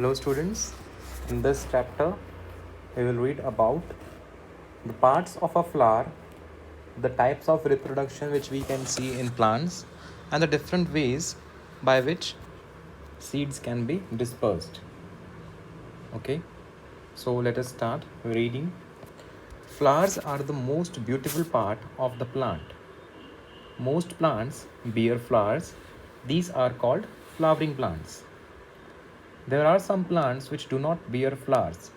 Hello students, in this chapter we will read about the parts of a flower, the types of reproduction which we can see in plants and the different ways by which seeds can be dispersed. Okay, so let us start reading. Flowers are the most beautiful part of the plant. Most plants bear flowers. These are called flowering plants. There are some plants which do not bear flowers.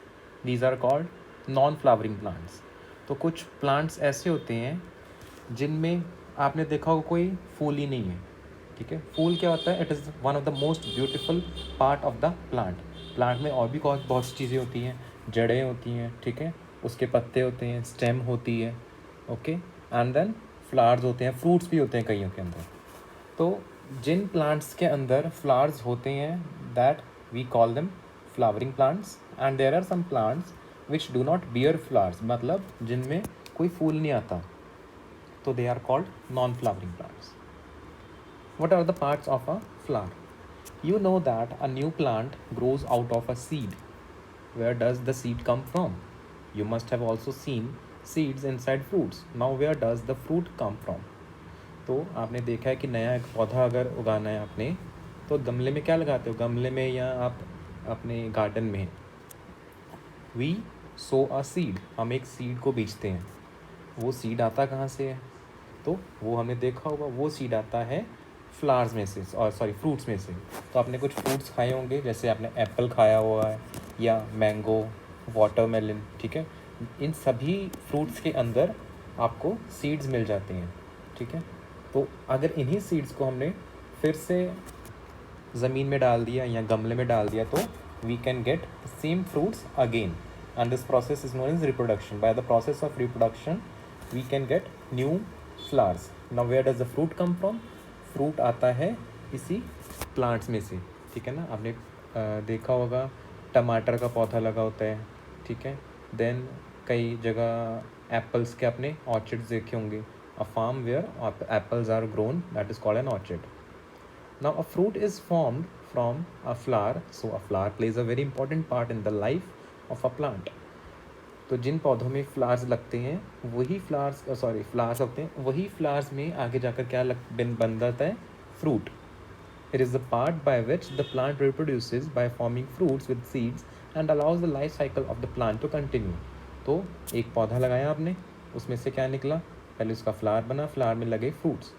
These are called non-flowering plants. तो कुछ plants ऐसे होते हैं जिनमें आपने देखा होगा कोई फूल ही नहीं है. ठीक है, फूल क्या होता है? It is one of the most beautiful part of the plant. Plant में और भी बहुत सी चीज़ें होती हैं, जड़ें होती हैं, ठीक है, उसके पत्ते होते हैं, स्टेम होती है, ओके, एंड देन फ्लावर्स होते हैं, फ्रूट्स भी होते हैं कईयों के अंदर. तो जिन प्लांट्स के अंदर फ्लावर्स होते हैं that we call them flowering plants, and there are some plants which do not bear flowers, मतलब जिनमें कोई फूल नहीं आता, तो they are called non flowering plants. What are the parts of a flower? You know that a new plant grows out of a seed. Where does the seed come from? You must have also seen seeds inside fruits. Now where does the fruit come from? तो आपने देखा है कि नया एक पौधा अगर उगाना है आपने, तो गमले में क्या लगाते हो? गमले में या आप अपने गार्डन में वी सो अ सीड, हम एक सीड को बीजते हैं. वो सीड आता कहाँ से है? तो वो हमने देखा होगा, वो सीड आता है फ्लावर्स में से, और फ्रूट्स में से. तो आपने कुछ फ्रूट्स खाए होंगे, जैसे आपने एप्पल खाया हुआ है या मैंगो, वाटरमेलन, ठीक है. इन सभी फ्रूट्स के अंदर आपको सीड्स मिल जाते हैं, ठीक है. तो अगर इन्हीं सीड्स को हमने फिर से ज़मीन में डाल दिया या गमले में डाल दिया, तो we can get same fruits again, and this process is known as reproduction. By the process of reproduction we can get new flowers. Now where does the fruit come from? Fruit आता है इसी plants में से, ठीक है ना. आपने देखा होगा टमाटर का पौधा लगा होता है, ठीक है. देन कई जगह एप्पल्स के आपने ऑर्चिड्स देखे होंगे. A farm where apples are grown, that is called an orchard. Now a fruit is formed from a flower, so a flower plays a very important part in the life of a plant. तो जिन पौधों में flowers लगते हैं वही flowers होते हैं, वही flowers में आगे जाकर क्या बन जाता है? Fruit. It is the part by which the plant reproduces by forming fruits with seeds and allows the life cycle of the plant to continue. तो एक पौधा लगाया आपने, उसमें से क्या निकला? पहले उसका फ्लावर बना, फ्लावर में लगे फ्रूट्स.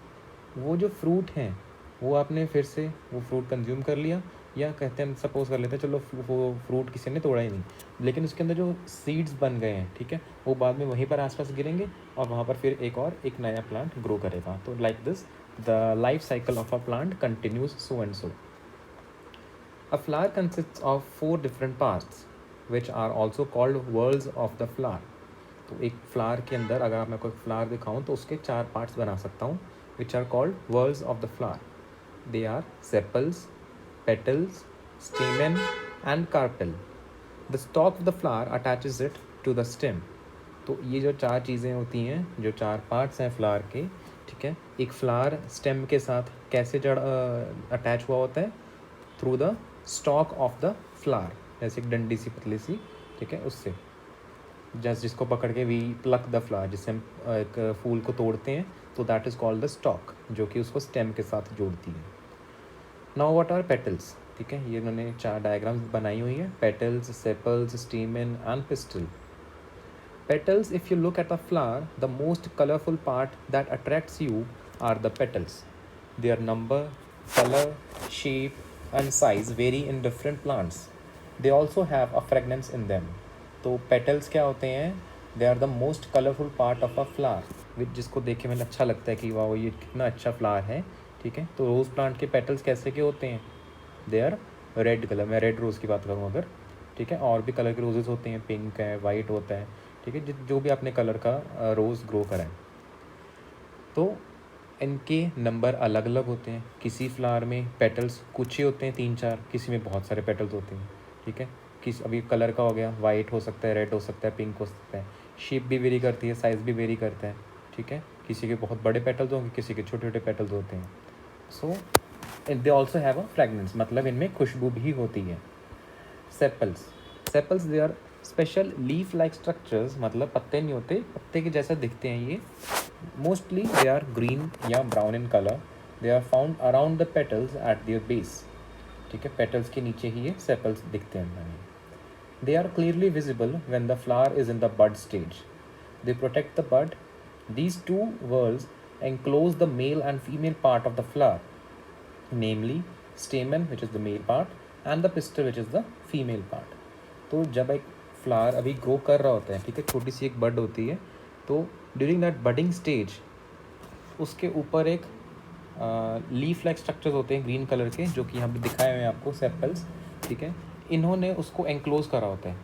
वो जो फ्रूट हैं वो आपने फिर से वो फ्रूट कंज्यूम कर लिया, या कहते हैं, सपोज कर लेते हैं, चलो वो फ्रूट किसी ने तोड़ा ही नहीं, लेकिन उसके अंदर जो सीड्स बन गए हैं, ठीक है, वो बाद में वहीं पर आसपास गिरेंगे और वहाँ पर फिर एक नया प्लांट ग्रो करेगा. तो like this the life cycle of a plant continues so and so. A flower consists of 4 different parts which are also called whorls of the flower. तो एक फ्लावर के अंदर अगर आप मैं कोई फ्लावर दिखाऊँ तो उसके 4 पार्ट्स बना सकता हूँ, which are called whorls of the flower. They are sepals, petals, stamen and carpel. The stalk of the flower attaches it to the stem. तो ये जो 4 चीज़ें होती हैं, जो 4 पार्ट्स हैं फ्लावर के, ठीक है. एक फ्लावर स्टेम के साथ कैसे अटैच हुआ होता है? Through the stalk of the flower, जैसे एक डंडी सी पतली सी, ठीक है, उससे जिसको पकड़ के वी प्लक द फ्लावर, जिससे हम एक फूल को तोड़ते हैं, तो that is called the stalk, जो कि उसको स्टेम के साथ जोड़ती है. Now what are petals? ठीक है, ये इन्होंने 4 डायग्राम्स बनाई हुई है. Petals, sepals, stamen and pistil. Petals, if you look at a flower, the most colorful part that attracts you are the petals. Their number, color, shape and size vary in different plants. They also have a fragrance in them. तो petals क्या होते हैं? They are the most colorful part of a flower, which जिसको देखे में अच्छा लगता है कि वाह ये कितना अच्छा फ्लावर है, ठीक है. तो रोज़ प्लांट के पेटल्स कैसे के होते हैं? They are red colour. मैं रेड रोज़ की बात करूँ अगर, ठीक है, और भी कलर के रोजेज़ होते हैं, पिंक है, वाइट होता है, ठीक है, जो भी आपने कलर का रोज़ ग्रो करा है. तो इनके नंबर अलग अलग होते हैं. किसी फ्लावर में पेटल्स कुछ ही होते हैं, 3-4, किसी में बहुत सारे पेटल्स होते हैं, ठीक है. अभी कलर का हो गया, वाइट हो सकता है, रेड हो सकता है, पिंक हो सकता है. शेप भी वेरी करती है, साइज़ भी वेरी करता है, ठीक है. किसी के बहुत बड़े पेटल्स होंगे, किसी के छोटे छोटे पेटल्स होते हैं. So they also have a fragrance, मतलब इनमें खुशबू भी होती है. Sepals. Sepals they are special leaf like structures, मतलब पत्ते नहीं होते, पत्ते के जैसा दिखते हैं ये. मोस्टली दे आर ग्रीन या brown in colour. They are found around the petals at their base. ठीक है, पेटल्स के नीचे ही ये सेपल्स दिखते हैं हमें. They are clearly visible when the flower is in the bud stage. They protect the bud. These two whorls enclose the male and female part of the flower, namely stamen, which is the male part, and the pistil, which is the female part. तो जब एक flower अभी grow कर रहा होता है, ठीक है, छोटी सी एक बड होती है, तो ड्यूरिंग दैट बडिंग स्टेज उसके ऊपर एक लीफ लाइक स्ट्रक्चर्स होते हैं ग्रीन कलर के, जो कि यहाँ पे दिखाए हुए हैं आपको, सेपल्स. ठीक है, इन्होंने उसको एंक्लोज करा होता है.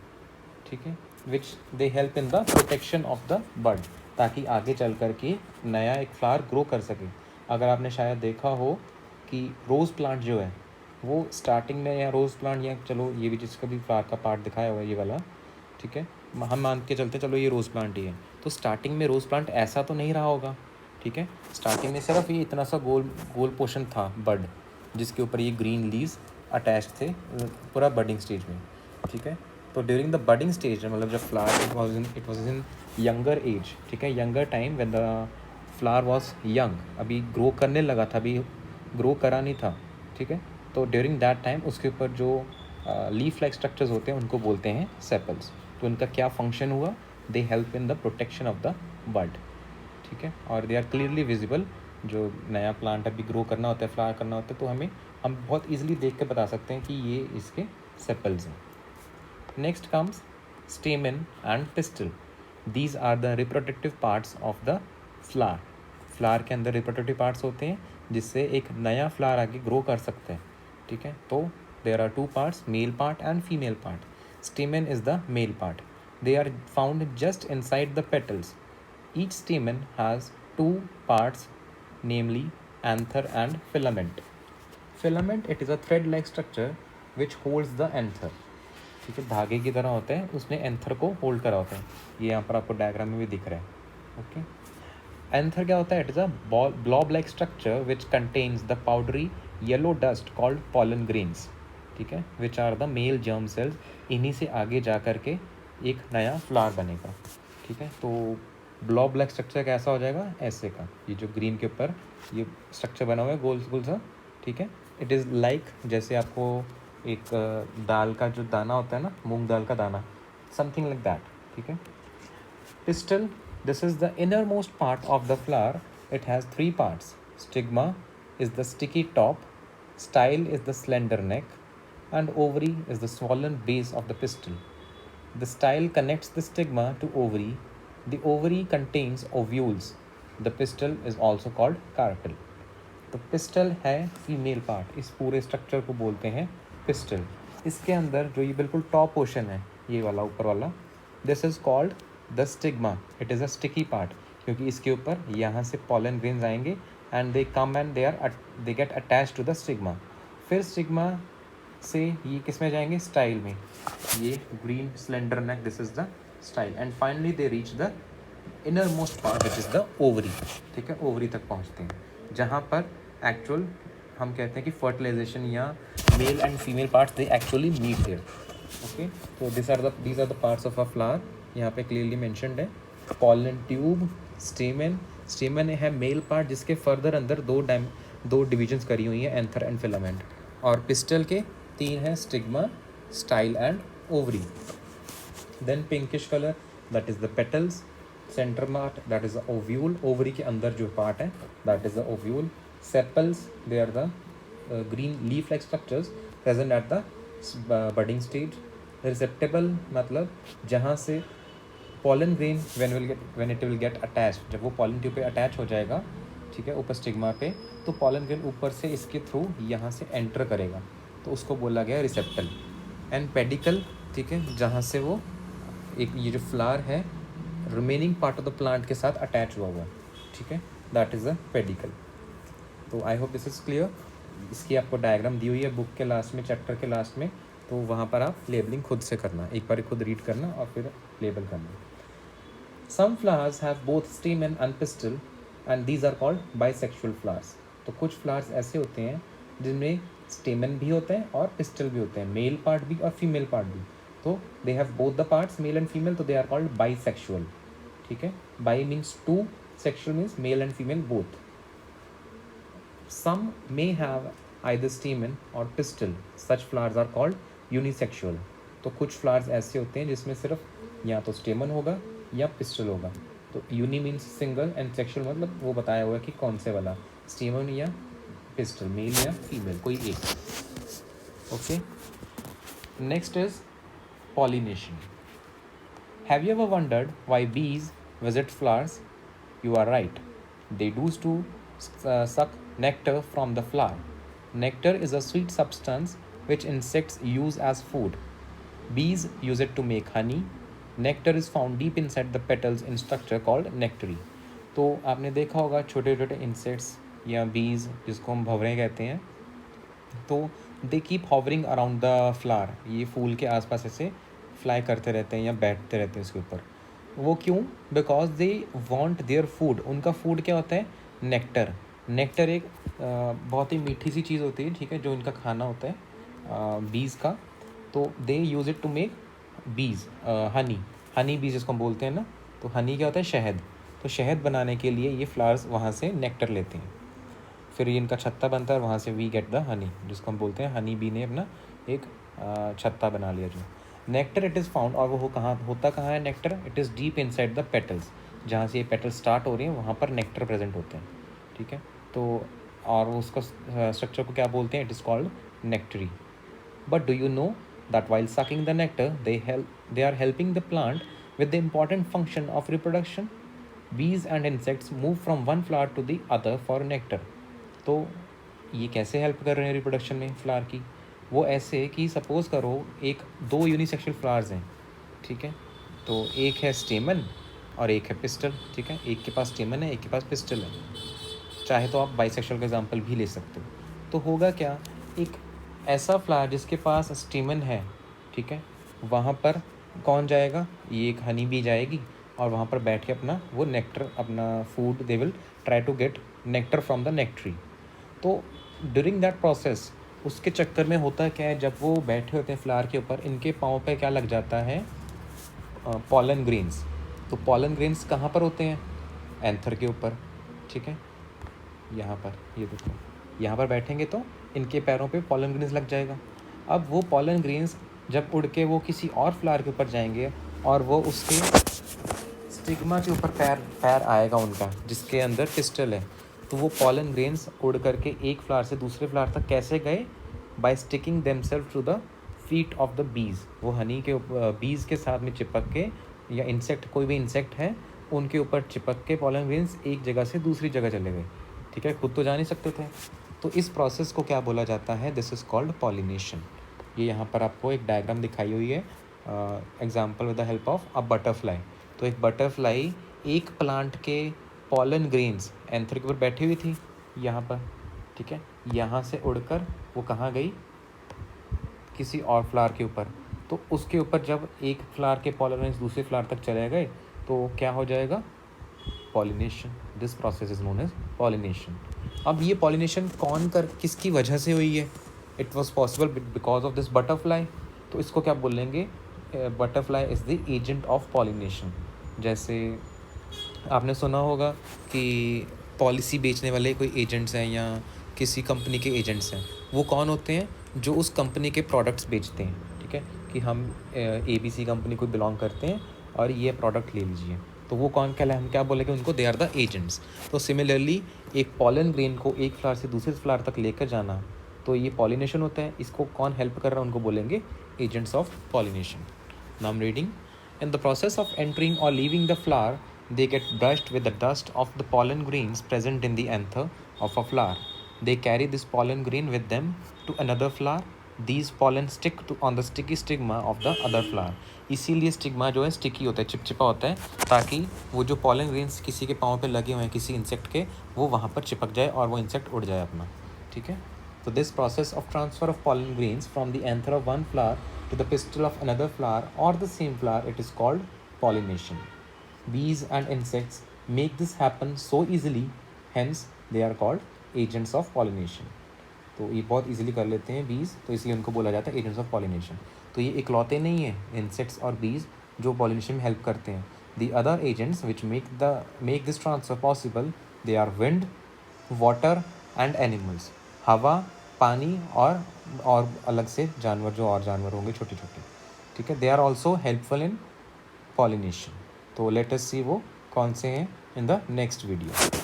ठीक है, which they help in the protection of the bud, ताकि आगे चल कर के नया एक फ्लावर ग्रो कर सके. अगर आपने शायद देखा हो कि रोज़ प्लांट जो है वो स्टार्टिंग में, या रोज़ प्लांट, या चलो ये भी जिसका भी फ्लावर का पार्ट दिखाया हुआ है ये वाला, ठीक है, हम मान के चलते चलो ये रोज़ प्लांट ही है, तो स्टार्टिंग में रोज़ प्लांट ऐसा तो नहीं रहा होगा. ठीक है, स्टार्टिंग में सिर्फ ये इतना सा गोल गोल पोर्शन था बड, जिसके ऊपर ये ग्रीन लीव्स अटैच थे पूरा बडिंग स्टेज में. ठीक है, तो ड्यूरिंग द बडिंग स्टेज, मतलब जब flower it was in younger age, ठीक है, younger time when the flower was young, अभी ग्रो करने लगा था, अभी ग्रो करा नहीं था. ठीक है, तो ड्यूरिंग दैट टाइम उसके ऊपर जो लीफ लाइक स्ट्रक्चर्स होते हैं उनको बोलते हैं सेपल्स. तो उनका क्या फंक्शन हुआ, they help in the protection of the bud. ठीक है, और दे आर क्लियरली विजिबल. जो नया प्लांट अभी ग्रो करना होता है, फ्लावर करना होता है, तो हम बहुत ईजिली देख के बता सकते हैं कि ये इसके सेपल्स हैं. Next comes stamen and pistil. These are the reproductive parts of the flower. Flower के अंदर रिप्रोडक्टिव पार्ट्स होते हैं जिससे एक नया फ्लावर आगे ग्रो कर सकते हैं. ठीक है, तो there are two parts, male part and female part. Stamen is the male part. They are found just inside the petals. Each stamen has two parts, namely anther and filament. Filament, it is a thread-like structure which holds the anther. ठीक है, धागे की तरह होता है, उसने anther को hold करा होता है. ये यहाँ पर आपको डायग्राम में भी दिख रहा है. ओके, एंथर क्या होता है? It is a blob like structure which contains the powdery yellow dust called pollen grains. ठीक है, which are the male germ cells. इन्हीं से आगे जा कर के एक नया फ्लावर बनेगा. ठीक है, तो ब्लॉब लाइक स्ट्रक्चर कैसा हो जाएगा? ऐसे का, ये जो ग्रीन के ऊपर ये स्ट्रक्चर बना हुआ है गोल गोल सा. ठीक है, इट इज़ लाइक जैसे आपको एक दाल का जो दाना होता है ना, मूंग दाल का दाना, समथिंग लाइक दैट. ठीक है, pistil, this is the innermost part of the flower. It has three parts. Stigma is the sticky top, style is the slender neck, and ovary is the swollen base of the pistil. The style connects the stigma to ovary. The ovary contains ovules. The pistil is also called carpel. तो pistol है female part, इस पूरे structure को बोलते हैं pistol. इसके अंदर जो ये बिल्कुल टॉप पोर्शन है, ये वाला ऊपर वाला, this is called the stigma. It is a sticky part, क्योंकि इसके ऊपर यहाँ से पॉलन ग्रेन्स आएंगे and they come and they get attach to the stigma. फिर स्टिग्मा से ये किस में जाएंगे? स्टाइल में. ये green slender neck, this is the style. And finally they reach the innermost part which is the ovary. ठीक है, ओवरी तक पहुँचते हैं, जहाँ पर एक्चुअल हम कहते हैं कि फर्टिलाइजेशन या male and female parts they actually meet here. Okay, तो these are the parts of a flower. यहाँ पे क्लियरली मेंशन्ड है. Pollen tube, stamen. स्टेमन है मेल पार्ट जिसके फर्दर अंदर दो डिविजन्स करी हुई हैं, एंथर एंड फिलामेंट. और पिस्टल के तीन हैं, stigma, style and ovary. Then pinkish colour, that is the petals. Centre part, that is the ovule. Ovary के अंदर जो पार्ट है, that is the ovule. Sepals, they are the green leaf-like structures present at the budding stage. Receptacle मतलब जहाँ से pollen grain when it will get attached, जब वो pollen tube पे attach हो जाएगा, ठीक है, ऊपर स्टिग्मा पे, तो pollen grain ऊपर से इसके थ्रू यहाँ से enter करेगा, तो उसको बोला गया रिसेप्टल. एंड पेडिकल, ठीक है, जहाँ से वो एक ये जो फ्लावर है remaining part of the plant के साथ अटैच हुआ हुआ. ठीक है, दैट इज़ द पेडिकल. तो I hope this is clear. इसकी आपको डायग्राम दी हुई है बुक के लास्ट में, चैप्टर के लास्ट में, तो वहाँ पर आप लेबलिंग खुद से करना, एक बार खुद रीड करना और फिर लेबल करना. Some flowers have both stamen and pistil and these are called bisexual flowers. तो कुछ फ्लावर्स ऐसे होते हैं जिनमें स्टेमन भी होते हैं और पिस्टल भी होते हैं, मेल पार्ट भी और फीमेल पार्ट भी। तो they have both the parts male and female, तो दे आर कॉल्ड बाईसेक्सुअल। ठीक है, bi means two, sexual means male and female both. Some may have either stamen और pistil, such flowers are called unisexual. तो कुछ flowers ऐसे होते हैं जिसमें सिर्फ या तो स्टेमन होगा या पिस्टल होगा। तो uni means single and sexual मतलब वो बताया हुआ है कि कौन से वाला, स्टेमन या पिस्टल, मेल या फीमेल, कोई एक। Okay, next is pollination. Have you ever wondered why bees visit flowers? You are right. They do to suck nectar from the flower. Nectar is a sweet substance which insects use as food. Bees use it to make honey. Nectar is found deep inside the petals in structure called nectary. तो आपने देखा होगा छोटे छोटे insects या बीज जिसको हम भंवरे कहते हैं, तो they keep hovering around the flower, ये फूल के आसपास ऐसे फ्लाई करते रहते हैं या बैठते रहते हैं उसके ऊपर। वो क्यों? Because they want their food. उनका फूड क्या होता है? नेक्टर। नेक्टर एक बहुत ही मीठी सी चीज़ होती है, ठीक है, जो इनका खाना होता है बीज का। तो दे यूज़ इट टू मेक बीज हनी। हनी बीज जिसको हम बोलते हैं ना, तो हनी क्या होता है? शहद। तो शहद बनाने के लिए ये फ्लावर्स वहाँ से नेक्टर लेते हैं, फिर ये इनका छत्ता बनता है और वहाँ से वी गेट द हनी, जिसको हम बोलते हैं हनी बी ने अपना एक छत्ता बना लिया जो नेक्टर इट इज़ फाउंड। और वो कहाँ होता कहाँ है nectar? It is deep inside the petals, जहाँ से ये पेटल्स स्टार्ट हो रही हैं वहाँ पर नेक्टर प्रेजेंट होते हैं। ठीक है, तो और उसका स्ट्रक्चर को क्या बोलते हैं? It is called nectary. But do you know that while sucking the nectar they are helping the plant with the important function of reproduction? Bees and insects move from one flower to the other for nectar. तो ये कैसे help कर रहे हैं reproduction में flower की? वो ऐसे कि सपोज़ करो एक दो यूनिसेक्सुअल फ्लावर्स हैं, ठीक है, तो एक है स्टेमन और एक है पिस्टल। ठीक है, एक के पास स्टेमन है, एक के पास पिस्टल है। चाहे तो आप बाइसेक्सुअल का एग्जांपल भी ले सकते हो। तो होगा क्या, एक ऐसा फ्लावर जिसके पास स्टेमन है, ठीक है, वहाँ पर कौन जाएगा? ये एक हनी बी जाएगी और वहाँ पर बैठ के अपना वो नेक्टर, अपना food they will try to get nectar from the nectary. तो ड्यूरिंग दैट प्रोसेस उसके चक्कर में होता क्या है, जब वो बैठे होते हैं फ्लावर के ऊपर, इनके पाँव पे क्या लग जाता है? Pollen grains. तो पॉलन ग्रेन्स कहाँ पर होते हैं? एंथर के ऊपर। ठीक है, यहाँ पर ये देखो, यहाँ पर बैठेंगे तो इनके पैरों पे पॉलन ग्रेन्स लग जाएगा। अब वो पॉलन ग्रेन्स जब उड़ के वो किसी और फ्लावर के ऊपर जाएंगे और वो उसके स्टिग्मा के ऊपर पैर आएगा उनका, जिसके अंदर पिस्टल है, तो वो पॉलन ग्रेन्स उड़ करके एक फ्लावर से दूसरे फ्लावर तक कैसे गए? By sticking themselves to the feet of the bees. वो हनी के बीज के साथ में चिपक के, या इंसेक्ट, कोई भी इंसेक्ट है उनके ऊपर चिपक के पॉलन ग्रेन्स एक जगह से दूसरी जगह चले गए। ठीक है, खुद तो जा नहीं सकते थे। तो इस प्रोसेस को क्या बोला जाता है? This is called pollination. ये यहाँ पर आपको एक डायग्राम दिखाई हुई है, example with the help of a butterfly. तो एक बटरफ्लाई एक प्लांट के पॉलन ग्रेन्स एंथर के ऊपर बैठी हुई थी यहाँ पर, ठीक है, यहाँ से उड़कर वो कहाँ गई? किसी और फ्लावर के ऊपर। तो उसके ऊपर जब एक फ्लावर के पॉलन ग्रेन्स दूसरे फ्लावर तक चले गए तो क्या हो जाएगा? Pollination. This process is known as pollination. अब ये पॉलिनेशन किसकी वजह से हुई है? It was possible because of this butterfly. तो इसको क्या बोलेंगे? Butterfly is the agent of pollination. जैसे आपने सुना होगा कि पॉलिसी बेचने वाले कोई एजेंट्स हैं या किसी कंपनी के एजेंट्स हैं। वो कौन होते हैं? जो उस कंपनी के प्रोडक्ट्स बेचते हैं। ठीक है, कि हम ABC कंपनी को बिलोंग करते हैं और ये प्रोडक्ट ले लीजिए, तो वो कौन कहलाए? हम क्या बोलेंगे उनको? They are the agents. तो सिमिलरली एक पॉलन ग्रेन को एक फ्लावर से दूसरे फ्लावर तक लेकर जाना, तो ये पॉलिनेशन होता है। इसको कौन हेल्प कर रहा है? उनको बोलेंगे agents of pollination. Now I am reading, in the process of entering और leaving the flower they get brushed with the dust of the pollen grains present in the anther of a flower. They carry this pollen grain with them to another flower. These pollen stick on the sticky stigma of the other flower. इसीलिए stigma जो है sticky होता है, चिपचिपा होता है, ताकि वो जो पॉलन ग्रेन्स किसी के पाँव पे लगे हुए हैं किसी इंसेक्ट के, वो वहाँ पर चिपक जाए और वो इंसेक्ट उड़ जाए अपना। ठीक है, तो this process of transfer of pollen grains from the anther of one flower to the pistil of another flower or the same flower, it is called pollination. Bees and insects make this happen so easily, hence they are called agents of pollination. तो ये बहुत easily कर लेते हैं बीज, तो इसलिए उनको बोला जाता है एजेंट्स ऑफ पॉलिनेशन। तो ये इकलौते नहीं है इंसेक्ट्स और बीज जो पॉलिनेशन में हेल्प करते हैं। The other agents which make this transfer possible, they are wind, water and animals, हवा, पानी और अलग से जानवर, जो और जानवर होंगे छोटे छोटे, ठीक है, they are also helpful in pollination. तो लेट अस सी वो कौन से हैं इन द नेक्स्ट वीडियो।